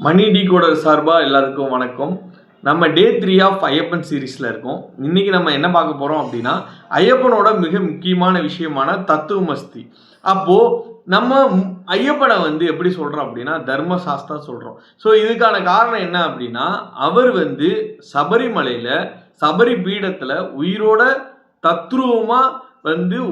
மணி decoder சார்பாக எல்லாருக்கும் வணக்கம். நம்ம டே 3 ஆஃப் ஐயப்பன் சீரீஸில் இருக்கோம். இன்றைக்கி நம்ம என்ன பார்க்க போகிறோம் அப்படின்னா, ஐயப்பனோட மிக முக்கியமான விஷயமான தத்துவமஸ்தி. அப்போது நம்ம ஐயப்பனை எப்படி சொல்கிறோம் அப்படின்னா தர்மசாஸ்தா சொல்கிறோம். ஸோ இதுக்கான காரணம் என்ன அப்படின்னா, அவர் சபரிமலையில் சபரி பீடத்தில் உயிரோட தத்ரூபமாக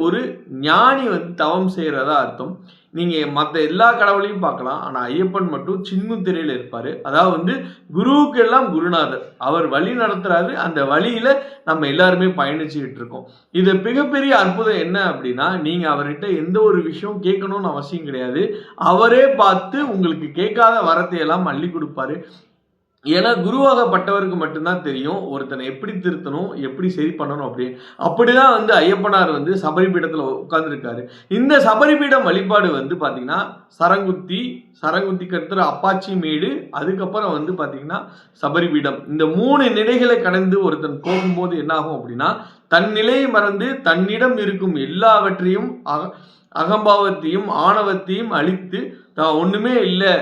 ஒரு ஞானி தவம் செய்கிறதா அர்த்தம். நீங்கள் மற்ற எல்லா கடவுளையும் பார்க்கலாம், ஆனால் ஐயப்பன் மட்டும் சின்ன திரையில் இருப்பார். அதாவது குருவுக்கு எல்லாம் குருநாதர், அவர் வழி நடத்துகிறாரு. அந்த வழியில் நம்ம எல்லாருமே பயணிச்சுக்கிட்டு இருக்கோம். இது மிகப்பெரிய அற்புதம் என்ன அப்படின்னா, நீங்கள் அவர்கிட்ட எந்த ஒரு விஷயம் கேட்கணும்னு அவசியம் கிடையாது. அவரே பார்த்து உங்களுக்கு கேட்காத வரத்தையெல்லாம் அள்ளி கொடுப்பாரு. ஏன்னா குருவாகப்பட்டவருக்கு மட்டும்தான் தெரியும் ஒருத்தனை எப்படி திருத்தணும், எப்படி சரி பண்ணணும் அப்படின்னு. அப்படிதான் ஐயப்பனார் சபரிபீடத்தில் உட்கார்ந்துருக்காரு. இந்த சபரிபீடம் வழிபாடு பார்த்தீங்கன்னா சரங்குத்திக்கு அடுத்த அப்பாச்சி மேடு, அதுக்கப்புறம் பார்த்தீங்கன்னா சபரிபீடம். இந்த 3 நிலைகளை கடந்து ஒருத்தன் போகும்போது என்ன ஆகும் அப்படின்னா, தன் நிலையை மறந்து தன்னிடம் இருக்கும் எல்லாவற்றையும் அகம்பாவத்தையும் ஆணவத்தையும் அழித்து தான் ஒண்ணுமே இல்லை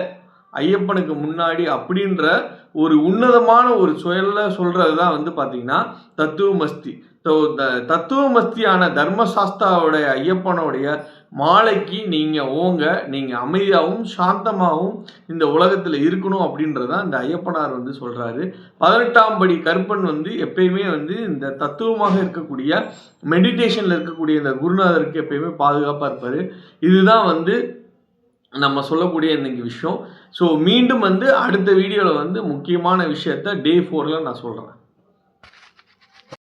ஐயப்பனுக்கு முன்னாடி அப்படின்ற ஒரு உன்னதமான ஒரு சொல்றது தான் பார்த்தீங்கன்னா தத்துவமஸ்தி. தத்துவமஸ்தியான தர்மசாஸ்தாவுடைய ஐயப்பனுடைய மாலைக்கு நீங்க அமைதியாகவும் சாந்தமாகவும் இந்த உலகத்துல இருக்கணும் அப்படின்றதான் இந்த ஐயப்பனார் சொல்றாரு. 18ஆம் படி கருப்பன் எப்பயுமே இந்த தத்துவமாக இருக்கக்கூடிய மெடிடேஷன்ல இருக்கக்கூடிய இந்த குருநாதருக்கு எப்பயுமே பாதுகாப்பா இருப்பாரு. இதுதான் நம்ம சொல்லக்கூடிய இன்னைக்கு விஷயம். ஸோ மீண்டும் அடுத்த வீடியோவில் முக்கியமான விஷயத்த டே 4ல் நான் சொல்கிறேன்.